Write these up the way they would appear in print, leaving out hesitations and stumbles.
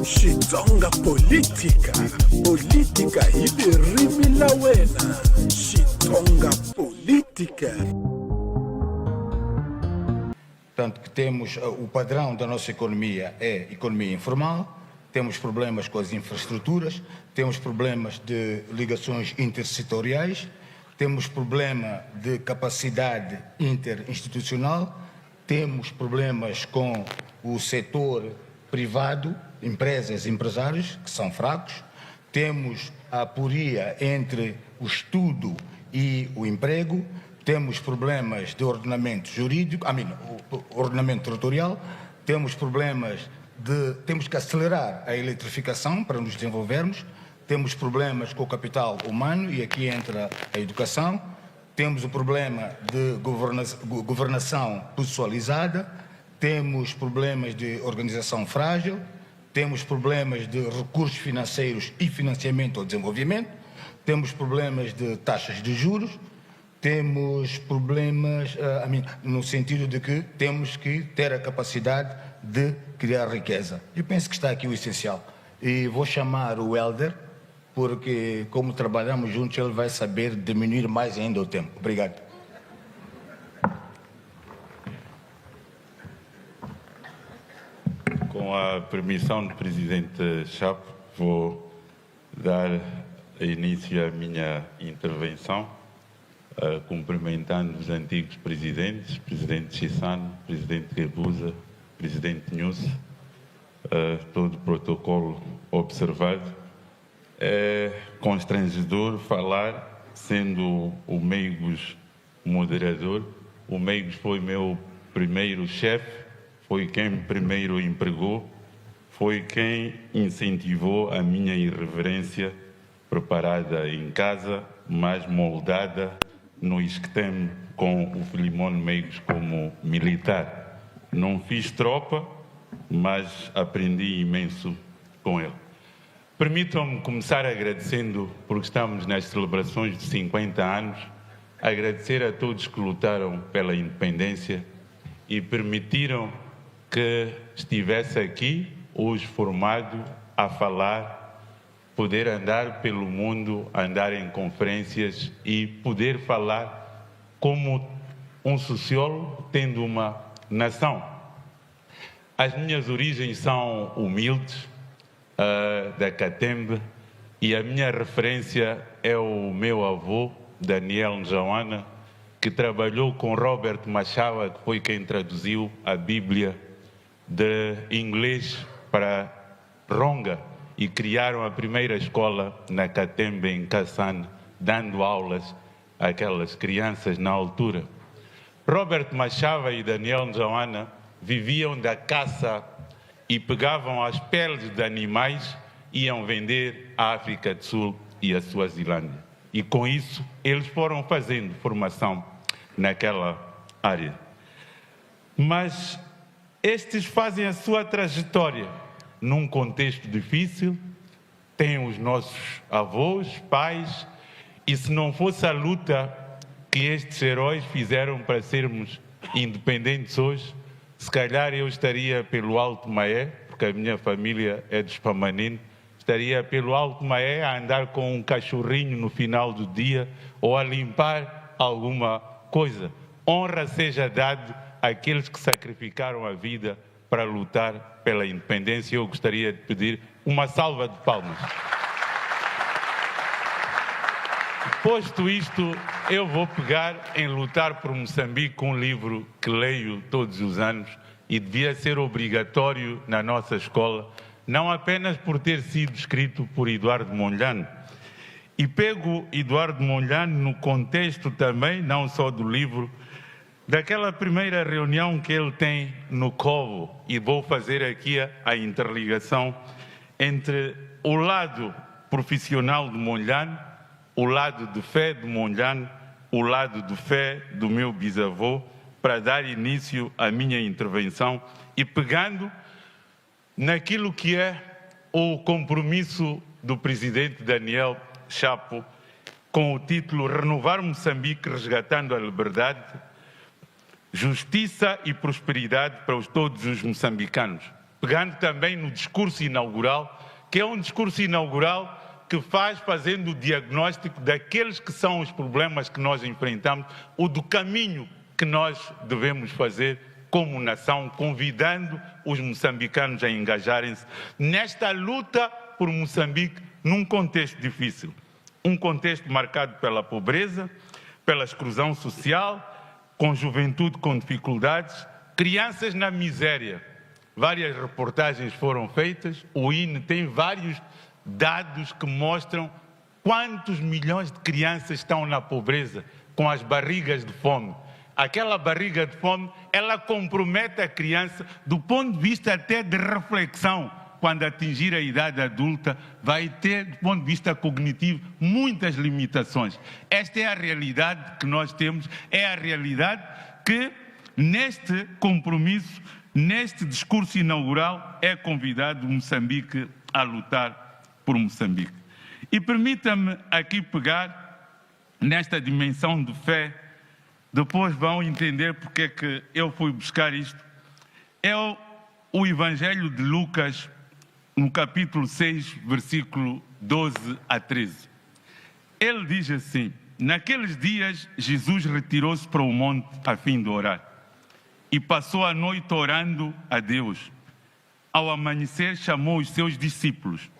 Xitsonga política, política hili rimi la wena. Xitsonga política. Portanto, que temos o padrão da nossa economia é economia informal, temos problemas com as infraestruturas, temos problemas de ligações intersetoriais, temos problema de capacidade interinstitucional, temos problemas com o setor privado, empresas e empresários, que são fracos, temos a aporia entre o estudo e o emprego, temos problemas de ordenamento jurídico, ordenamento territorial, temos problemas temos que acelerar a eletrificação para nos desenvolvermos, temos problemas com o capital humano e aqui entra a educação, temos o problema de governação pessoalizada, temos problemas de organização frágil, temos problemas de recursos financeiros e financiamento ao desenvolvimento, temos problemas de taxas de juros, temos problemas no sentido de que temos que ter a capacidade de criar riqueza. Eu penso que está aqui o essencial. E vou chamar o Helder, porque como trabalhamos juntos, ele vai saber diminuir mais ainda o tempo. Obrigado. Com a permissão do Presidente Chapo, vou dar início à minha intervenção, cumprimentando os antigos presidentes, Presidente Chissano, Presidente Rebusa, Presidente Nusse, todo o protocolo observado. É constrangedor falar, sendo o Meigos moderador. O Meigos foi meu primeiro chefe, foi quem me primeiro empregou, foi quem incentivou a minha irreverência, preparada em casa, mas moldada no esquema com o Filimone Meigos como militar. Não fiz tropa, mas aprendi imenso com ele. Permitam-me começar agradecendo, porque estamos nas celebrações de 50 anos, agradecer a todos que lutaram pela independência e permitiram que estivesse aqui, hoje formado, a falar, poder andar pelo mundo, andar em conferências e poder falar como um sociólogo tendo uma nação. As minhas origens são humildes, da Catembe, e a minha referência é o meu avô, Daniel Njauana, que trabalhou com Robert Machado, que foi quem traduziu a Bíblia de inglês para Ronga, e criaram a primeira escola na Catembe, em Kassane, dando aulas àquelas crianças na altura. Robert Machado e Daniel Njauana viviam da caça e pegavam as peles de animais e iam vender à África do Sul e à Suazilândia. E com isso eles foram fazendo formação naquela área. Mas estes fazem a sua trajetória num contexto difícil, têm os nossos avós, pais, e se não fosse a luta que estes heróis fizeram para sermos independentes hoje, se calhar eu estaria pelo Alto Maé, porque a minha família é de Espamanino, estaria pelo Alto Maé a andar com um cachorrinho no final do dia ou a limpar alguma coisa. Honra seja dada àqueles que sacrificaram a vida para lutar pela independência. Eu gostaria de pedir uma salva de palmas. Posto isto, eu vou pegar em Lutar por Moçambique, um livro que leio todos os anos e devia ser obrigatório na nossa escola, não apenas por ter sido escrito por Eduardo Mondlane. E pego Eduardo Mondlane no contexto também, não só do livro, daquela primeira reunião que ele tem no Covo, e vou fazer aqui a interligação entre o lado profissional de Mondlane, o lado de fé de Mondlane, o lado de fé do meu bisavô, para dar início à minha intervenção e pegando naquilo que é o compromisso do presidente Daniel Chapo com o título Renovar Moçambique resgatando a liberdade, justiça e prosperidade para todos os moçambicanos. pegando também no discurso inaugural, que é um discurso inaugural que faz fazendo o diagnóstico daqueles que são os problemas que nós enfrentamos, ou do caminho que nós devemos fazer como nação, convidando os moçambicanos a engajarem-se nesta luta por Moçambique num contexto difícil. Um contexto marcado pela pobreza, pela exclusão social, com juventude com dificuldades, crianças na miséria. Várias reportagens foram feitas, o INE tem vários dados que mostram quantos milhões de crianças estão na pobreza, com as barrigas de fome. Aquela barriga de fome, ela compromete a criança do ponto de vista até de reflexão. Quando atingir a idade adulta, vai ter, do ponto de vista cognitivo, muitas limitações. Esta é a realidade que nós temos, é a realidade que, neste compromisso, neste discurso inaugural, é convidado Moçambique a lutar por Moçambique. E permita-me aqui pegar nesta dimensão de fé, depois vão entender porque é que eu fui buscar isto. É o Evangelho de Lucas, no capítulo 6, versículo 12 a 13. Ele diz assim: naqueles dias Jesus retirou-se para o monte a fim de orar e passou a noite orando a Deus. Ao amanhecer chamou os seus discípulos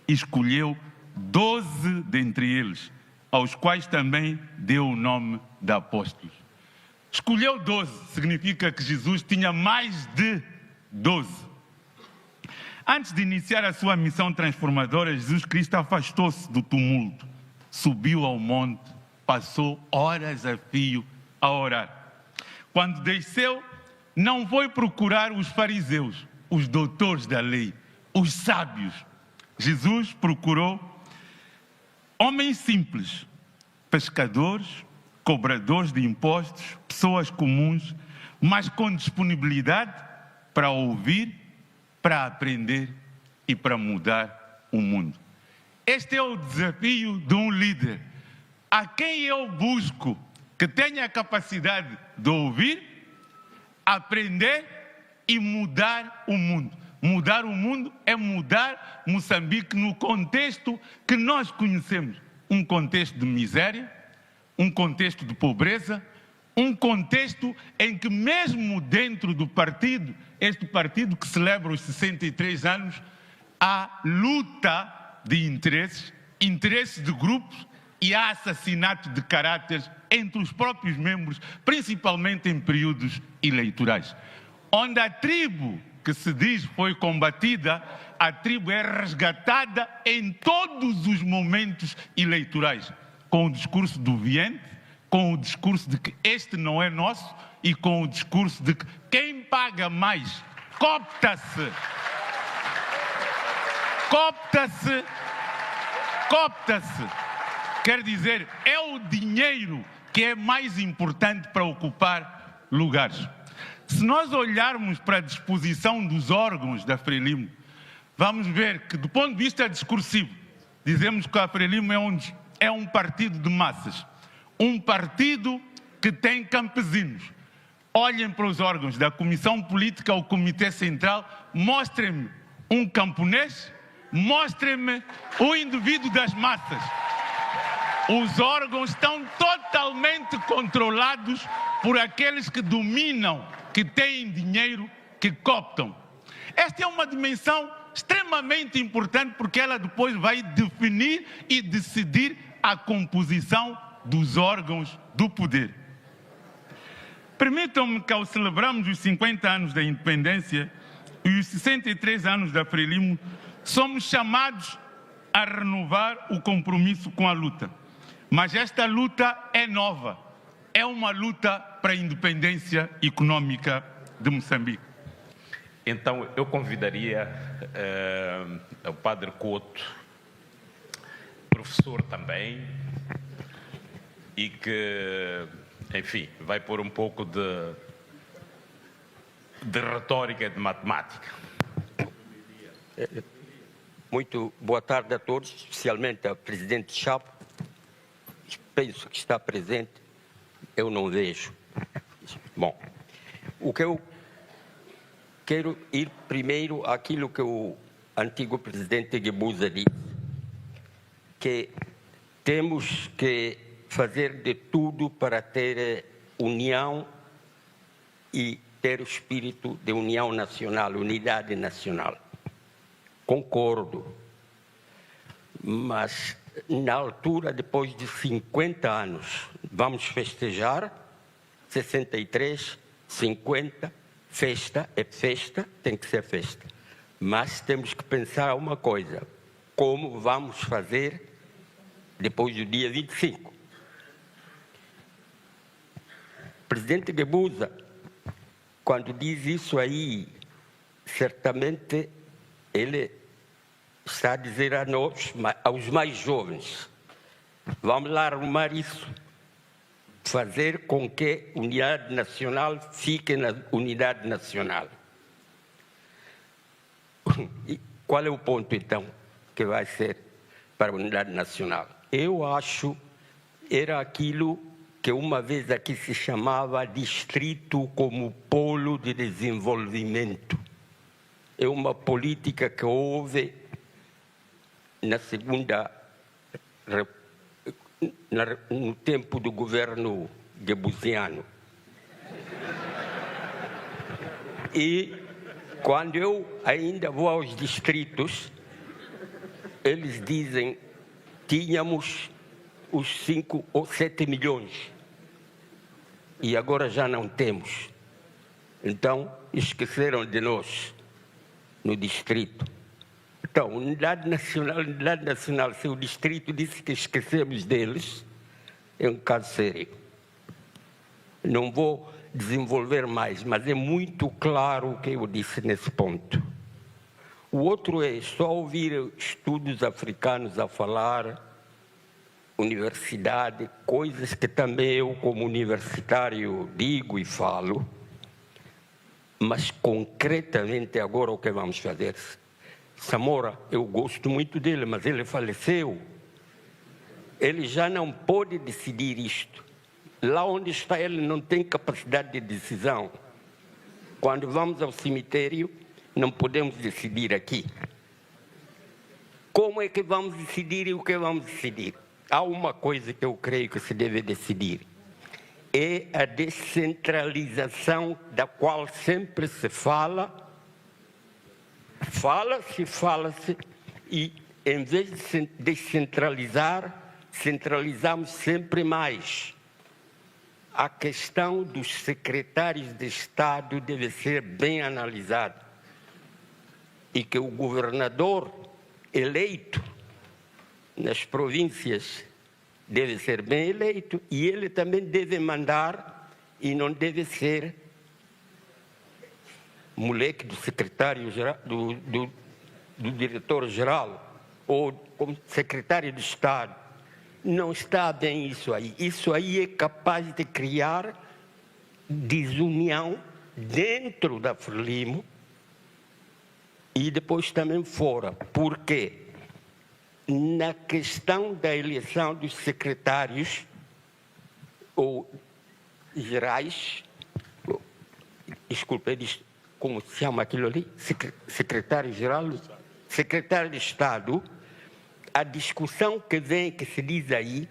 e escolheu 12 dentre eles, aos quais também deu o nome de apóstolos. Escolheu 12, significa que Jesus tinha mais de 12. Antes de iniciar a sua missão transformadora, Jesus Cristo afastou-se do tumulto, subiu ao monte, passou horas a fio a orar. Quando desceu, não foi procurar os fariseus, os doutores da lei, os sábios. Jesus procurou homens simples, pescadores, cobradores de impostos, pessoas comuns, mas com disponibilidade para ouvir, para aprender e para mudar o mundo. Este é o desafio de um líder, a quem eu busco que tenha a capacidade de ouvir, aprender e mudar o mundo. Mudar o mundo é mudar Moçambique no contexto que nós conhecemos. Um contexto de miséria, um contexto de pobreza, um contexto em que mesmo dentro do partido, este partido que celebra os 63 anos, há luta de interesses, interesses de grupos e há assassinato de caráteres entre os próprios membros, principalmente em períodos eleitorais. Onde a tribo que se diz foi combatida, a tribo é resgatada em todos os momentos eleitorais, com o discurso do Viente, com o discurso de que este não é nosso e com o discurso de que quem paga mais coopta-se. Coopta-se. Coopta-se. Quer dizer, é o dinheiro que é mais importante para ocupar lugares. Se nós olharmos para a disposição dos órgãos da Frelimo, vamos ver que, do ponto de vista discursivo, dizemos que a Frelimo é um partido de massas. Um partido que tem campesinos. Olhem para os órgãos da Comissão Política ao Comitê Central, mostrem-me um camponês, mostrem-me o indivíduo das massas. Os órgãos estão totalmente controlados por aqueles que dominam, que têm dinheiro, que cooptam. Esta é uma dimensão extremamente importante porque ela depois vai definir e decidir a composição dos órgãos do poder. Permitam-me que, ao celebrarmos os 50 anos da independência e os 63 anos da Frelimo, somos chamados a renovar o compromisso com a luta. Mas esta luta é nova. É uma luta para a independência econômica de Moçambique. Então, eu convidaria o Padre Couto, professor também, e que, enfim, vai pôr um pouco de retórica e de matemática. Muito boa tarde a todos, especialmente ao Presidente Chapo. Penso que está presente, eu não vejo. Bom, o que eu quero ir primeiro àquilo que o antigo presidente Guebuza disse, que temos que fazer de tudo para ter união e ter o espírito de união nacional, unidade nacional. Concordo, mas na altura, depois de 50 anos, vamos festejar 63, 50, festa é festa, tem que ser festa. Mas temos que pensar uma coisa, como vamos fazer depois do dia 25. O presidente Guebuza, quando diz isso aí, certamente ele está a dizer a nós, aos mais jovens, vamos lá arrumar isso, fazer com que a unidade nacional fique na unidade nacional. E qual é o ponto, então, que vai ser para a unidade nacional? Eu acho era aquilo que uma vez aqui se chamava distrito como polo de desenvolvimento. É uma política que houve no tempo do governo gebuziano. E quando eu ainda vou aos distritos, eles dizem tínhamos os 5 ou 7 milhões e agora já não temos. Então, esqueceram de nós no distrito. Então, unidade nacional, se o distrito disse que esquecemos deles, é um caso sério. Não vou desenvolver mais, mas é muito claro o que eu disse nesse ponto. O outro é só ouvir estudos africanos a falar, universidade, coisas que também eu, como universitário, digo e falo, mas concretamente agora o que vamos fazer? Samora, eu gosto muito dele, mas ele faleceu. Ele já não pode decidir isto. Lá onde está ele não tem capacidade de decisão. Quando vamos ao cemitério, não podemos decidir aqui. Como é que vamos decidir e o que vamos decidir? Há uma coisa que eu creio que se deve decidir. É a descentralização da qual sempre se fala. Fala-se, e em vez de descentralizar, centralizamos sempre mais. A questão dos secretários de Estado deve ser bem analisada. E que o governador eleito nas províncias deve ser bem eleito e ele também deve mandar e não deve ser moleque do secretário-geral, do diretor-geral ou como secretário de Estado. Não está bem isso aí. Isso aí é capaz de criar desunião dentro da Frelimo e depois também fora. Por quê? Na questão da eleição dos secretários ou gerais, desculpa, como se chama aquilo ali? Secretário-geral, secretário de Estado, a discussão que se diz aí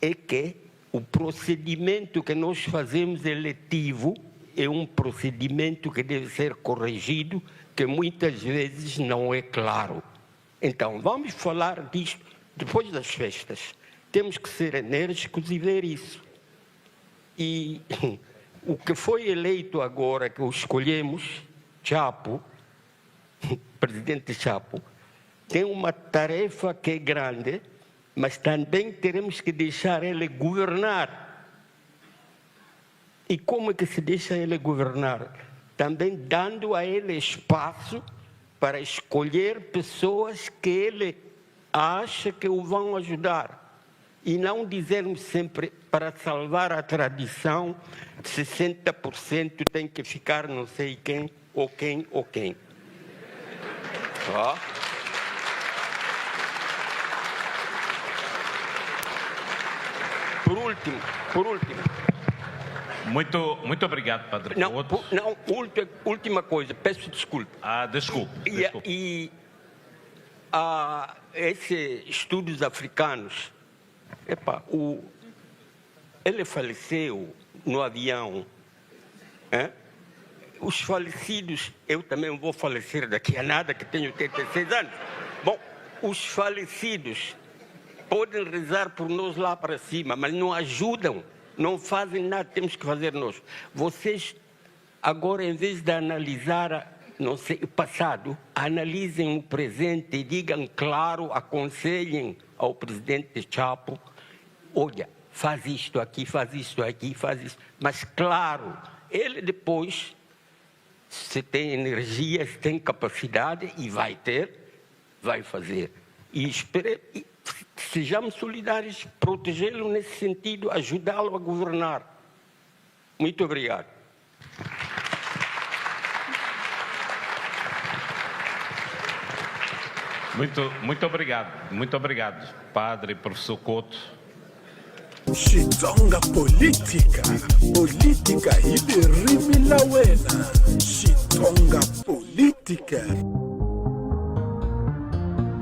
é que o procedimento que nós fazemos eletivo é um procedimento que deve ser corrigido, que muitas vezes não é claro. Então, vamos falar disto depois das festas. Temos que ser enérgicos e ver isso. E o que foi eleito agora, que o escolhemos, Chapo, presidente Chapo, tem uma tarefa que é grande, mas também teremos que deixar ele governar. E como é que se deixa ele governar? Também dando a ele espaço para escolher pessoas que ele acha que o vão ajudar. E não dizermos sempre, para salvar a tradição, 60% tem que ficar não sei quem, ou quem, ou quem. Muito obrigado, Padre Não, Couto. não, última coisa, peço desculpa. Desculpe. Esses estudos africanos, ele faleceu no avião. Os falecidos, eu também vou falecer daqui a nada, que tenho 86 anos. Bom, os falecidos podem rezar por nós lá para cima, mas não ajudam, não fazem nada, temos que fazer nós. Vocês, agora, em vez de analisar o passado, analisem o presente e digam claro, aconselhem ao presidente Chapo, olha, faz isto aqui, faz isto aqui, faz isso. Mas, claro, ele depois, se tem energia, se tem capacidade, e vai fazer. E sejamos solidários, protegê-lo nesse sentido, ajudá-lo a governar. Muito obrigado. Muito obrigado, Padre Professor Couto. Xitonga política hibe rimi la wena. Xitonga política.